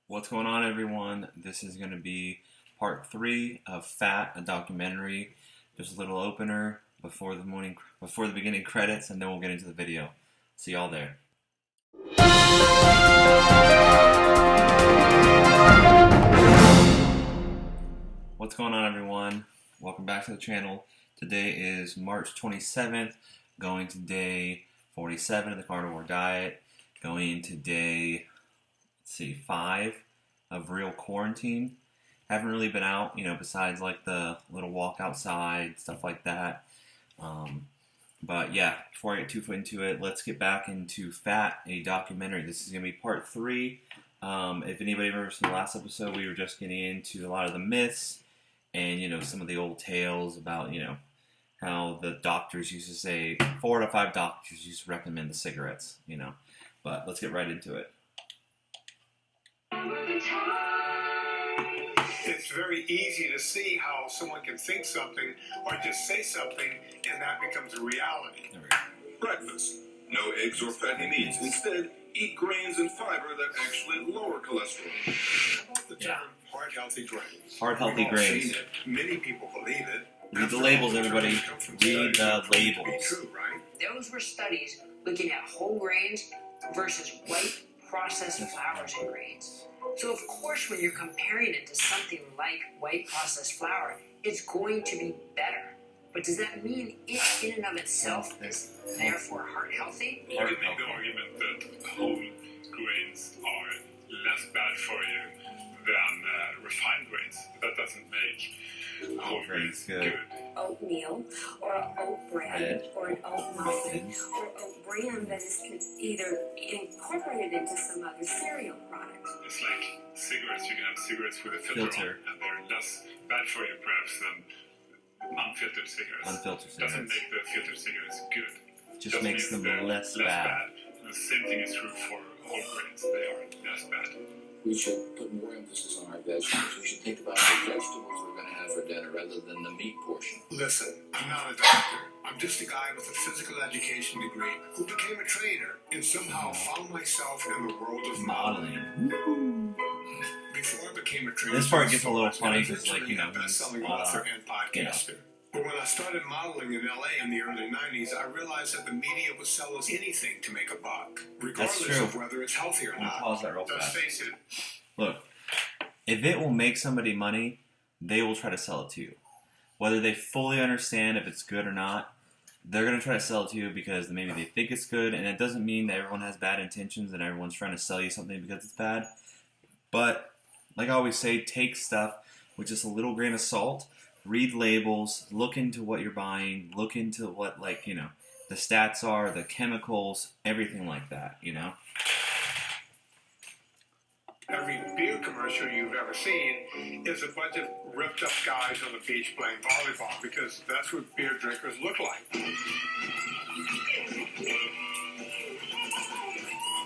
What's going on, everyone? This is going to be part 3 of Fat, a documentary. Just a little opener before the beginning credits, and then we'll get into the video. See y'all there. What's going on, everyone? Welcome back to the channel. Today is March 27th, going to day 47 of the carnivore diet, going to day 5 of real quarantine. Haven't really been out, besides like the little walk outside, stuff like that. But yeah, before I get too into it, let's get back into Fat, a documentary. This is going to be part 3. If anybody remembers from the last episode, we were just getting into a lot of the myths and, some of the old tales about, how the doctors used to say, 4 out of 5 doctors used to recommend the cigarettes, But let's get right into it. It's very easy to see how someone can think something or just say something and that becomes a reality. Breakfast. No eggs or fatty meats. Instead, eat grains and fiber that actually lower cholesterol. How about the term heart healthy grains? Heart healthy We've all grains. seen it. Many people believe it. Read the labels, everybody. Read the labels. True, right? Those were studies looking at whole grains versus white processed flours and grains. So of course when you're comparing it to something like white processed flour, it's going to be better. But does that mean it in and of itself is therefore heart healthy? You can make the argument that whole grains are less bad for you than refined grains. That doesn't make whole grains good. Oatmeal, or oat bread, or an oat muffin, or oat bran that is either incorporated into some other cereal product. It's like cigarettes. You can have cigarettes with a filter on, and they're less bad for you perhaps than unfiltered cigarettes. Unfiltered cigarettes. Doesn't make the filtered cigarettes good. Just makes them they're less bad. The same thing is true for whole grains. They are less bad. We should put more emphasis on our vegetables. We should think about the vegetables we're going to have for dinner rather than the meat portion. Listen, I'm not a doctor. I'm just a guy with a physical education degree who became a trainer and somehow found myself in the world of modeling. Before I became a trainer, This part gets a little funny because, he's best-selling author and podcaster. But when I started modeling in LA in the early 90s, I realized that the media would sell us anything to make a buck, regardless of whether it's healthy or not. Pause that real Let's fast. face it. Look, if it will make somebody money, they will try to sell it to you. Whether they fully understand if it's good or not, they're going to try to sell it to you because maybe they think it's good, and it doesn't mean that everyone has bad intentions and everyone's trying to sell you something because it's bad. But, like I always say, take stuff with just a little grain of salt. Read labels, look into what you're buying, look into what, the stats are, the chemicals, everything like that, Every beer commercial you've ever seen is a bunch of ripped up guys on the beach playing volleyball because that's what beer drinkers look like.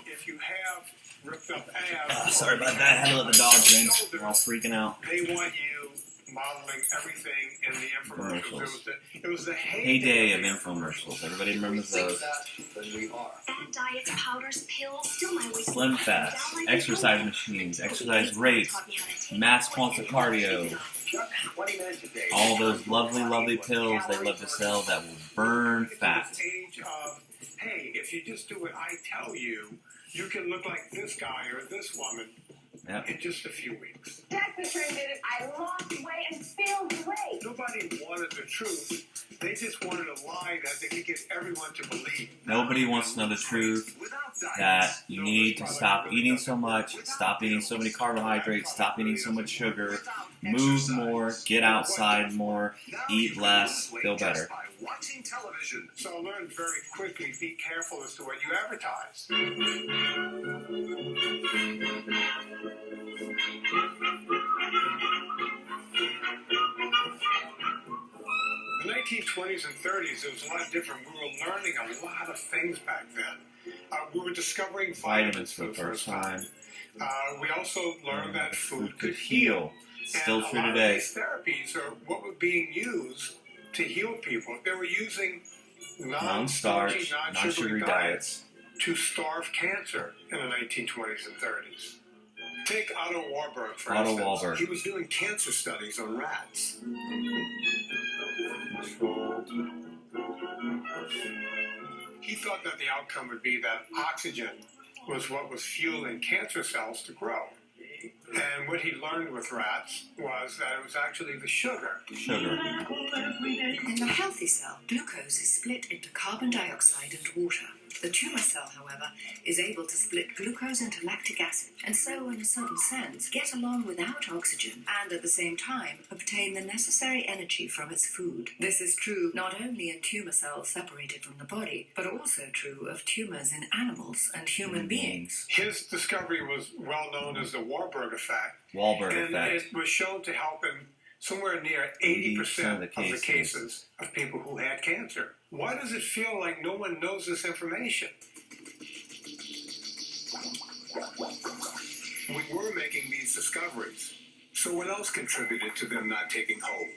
If you have ripped up abs... sorry about that, I had to let the dogs in. They're all freaking out. They want you modeling everything in the infomercials. It was the heyday of infomercials. Everybody remembers those. Diets, powders, pills, still my way. Slim Fast, exercise machines, exercise rates, mass quantum cardio. All those lovely, lovely pills they love to sell that will burn fat. Hey, if you just do what I tell you, you can look like this guy or this woman. Yep. In just a few weeks. Doctor admitted I lost weight and feel great. Nobody wanted the truth. They just wanted a lie that they could get everyone to believe. Nobody wants to know the truth that you need to stop eating so much, stop eating so many carbohydrates, stop eating so much sugar, move more, get outside more, eat less, feel better. Watching television. So I learned very quickly, be careful as to what you advertise. The 1920s and 30s, it was a lot different. We were learning a lot of things back then. We were discovering vitamins for the first time. We also learned that food could heal. Still true and a lot today. Of these therapies are what were being used to heal people. They were using non-starch, non-sugary diets to starve cancer in the 1920s and 30s. Take Otto Warburg, for Otto instance. Warburg. He was doing cancer studies on rats. He thought that the outcome would be that oxygen was what was fueling cancer cells to grow. And what he learned with rats was that it was actually the sugar. Sugar. In the healthy cell, glucose is split into carbon dioxide and water. The tumour cell, however, is able to split glucose into lactic acid, and so, in a certain sense, get along without oxygen, and at the same time, obtain the necessary energy from its food. This is true not only in tumour cells separated from the body, but also true of tumours in animals and human beings. His discovery was well known as the Warburg effect. Warburg and effect. it was shown to help in somewhere near 80% of the cases of people who had cancer. Why does it feel like no one knows this information? We were making these discoveries. So what else contributed to them not taking hold?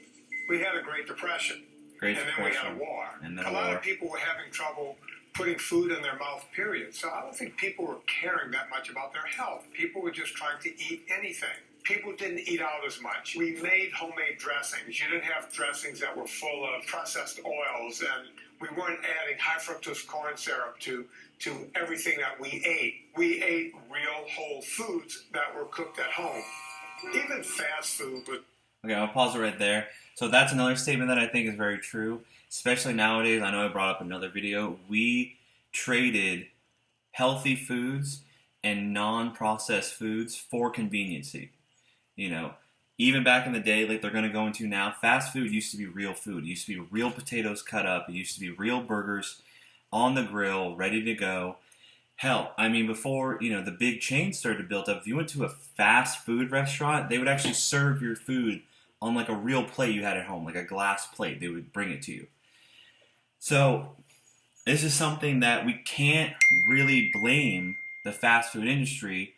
We had a Great Depression. Great and Depression. then we had a war. And then a lot of people were having trouble putting food in their mouth, period. So I don't think people were caring that much about their health. People were just trying to eat anything. People didn't eat out as much. We made homemade dressings. You didn't have dressings that were full of processed oils, and we weren't adding high fructose corn syrup to everything that we ate. We ate real whole foods that were cooked at home. Even fast food was... Okay, I'll pause it right there. So that's another statement that I think is very true, especially nowadays. I know I brought up another video. We traded healthy foods and non-processed foods for conveniency. You know, even back in the day, like they're going to go into now, fast food used to be real food. It used to be real potatoes cut up. It used to be real burgers on the grill, ready to go. Hell, I mean, before, you know, the big chains started built up, if you went to a fast food restaurant, they would actually serve your food on like a real plate you had at home, like a glass plate. They would bring it to you. So this is something that we can't really blame the fast food industry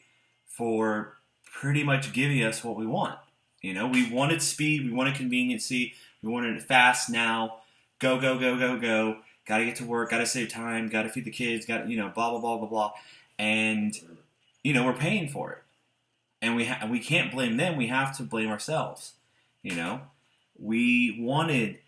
for pretty much giving us what we want. You know, we wanted speed, we wanted conveniency, we wanted it fast now, go, go, go, go, go, gotta get to work, gotta save time, gotta feed the kids, gotta, you know, blah, blah, blah, blah, blah. And, you know, we're paying for it. And we can't blame them, we have to blame ourselves. You know, we wanted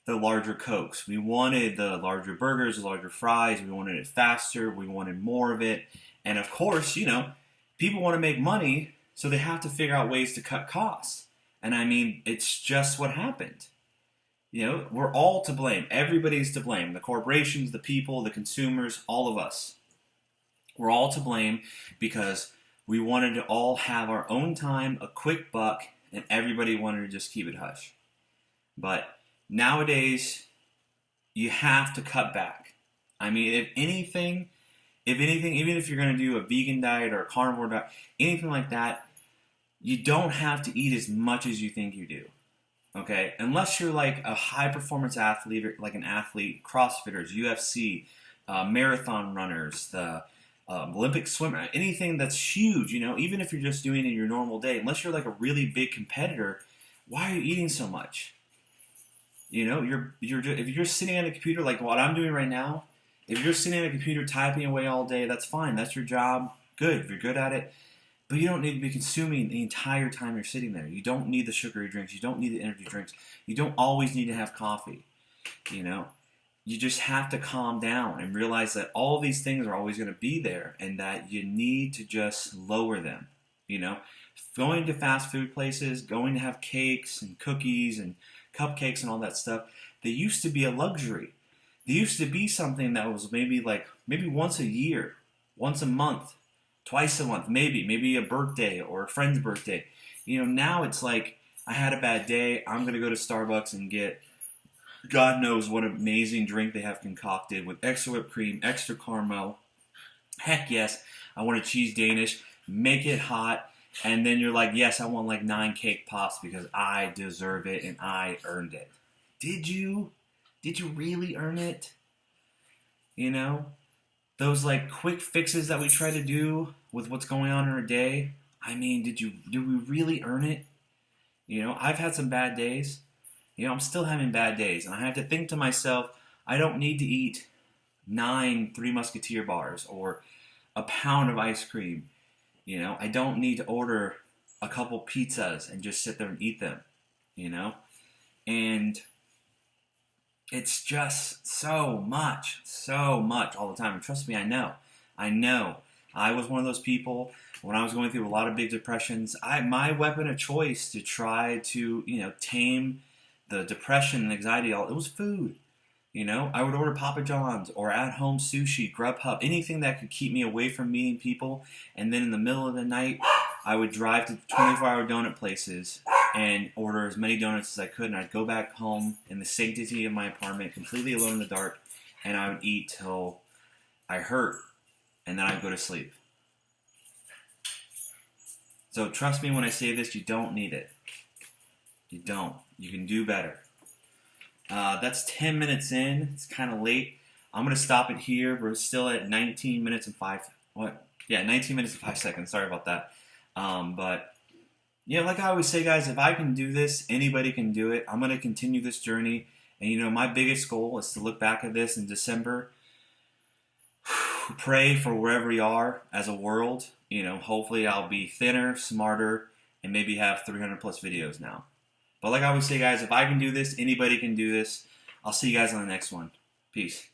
the larger Cokes, we wanted the larger burgers, the larger fries, we wanted it faster, we wanted more of it. And of course, you know, people want to make money, so they have to figure out ways to cut costs. And I mean, it's just what happened. You know, we're all to blame. Everybody's to blame. The corporations, the people, the consumers, all of us. We're all to blame because we wanted to all have our own time, a quick buck, and everybody wanted to just keep it hush. But nowadays, you have to cut back. I mean, if anything, even if you're going to do a vegan diet or a carnivore diet, anything like that, you don't have to eat as much as you think you do, okay? Unless you're like a high-performance athlete, or like an athlete, CrossFitters, UFC, marathon runners, the Olympic swimmer, anything that's huge, you know, even if you're just doing it in your normal day, unless you're like a really big competitor, why are you eating so much? You know, if you're sitting at a computer like what I'm doing right now, if you're sitting at a computer typing away all day, that's fine. That's your job. Good. If you're good at it. But you don't need to be consuming the entire time you're sitting there. You don't need the sugary drinks. You don't need the energy drinks. You don't always need to have coffee. You know, you just have to calm down and realize that all these things are always going to be there and that you need to just lower them. You know, going to fast food places, going to have cakes and cookies and cupcakes and all that stuff, they used to be a luxury. They used to be something that was maybe once a year, once a month, twice a month, maybe a birthday or a friend's birthday. You know, now it's like, I had a bad day, I'm going to go to Starbucks and get God knows what amazing drink they have concocted with extra whipped cream, extra caramel. Heck yes, I want a cheese Danish, make it hot, and then you're like, yes, I want like 9 cake pops because I deserve it and I earned it. Did you? Did you really earn it? You know? Those like quick fixes that we try to do with what's going on in our day, I mean, did we really earn it? You know, I've had some bad days. You know, I'm still having bad days. And I have to think to myself, I don't need to eat 9 Three Musketeer bars or a pound of ice cream. You know, I don't need to order a couple pizzas and just sit there and eat them, you know? And it's just so much all the time. And trust me, I know. I was one of those people when I was going through a lot of big depressions. My weapon of choice to try to, you know, tame the depression and anxiety, it was food. You know, I would order Papa John's or at-home sushi, Grubhub, anything that could keep me away from meeting people. And then in the middle of the night, I would drive to 24-hour donut places and order as many donuts as I could. And I'd go back home in the sanctity of my apartment, completely alone in the dark, and I would eat till I hurt. And then I'd go to sleep. So trust me when I say this, you don't need it. You don't. You can do better. That's 10 minutes in. It's kind of late. I'm going to stop it here. We're still at 19 minutes and 5... What? Yeah, 19 minutes and 5 seconds. Sorry about that. But, yeah, like I always say, guys, if I can do this, anybody can do it. I'm going to continue this journey. And, you know, my biggest goal is to look back at this in December. Pray for wherever we are as a world. You know, hopefully I'll be thinner, smarter, and maybe have 300 plus videos now. But like I always say, guys, if I can do this, anybody can do this. I'll see you guys on the next one. Peace.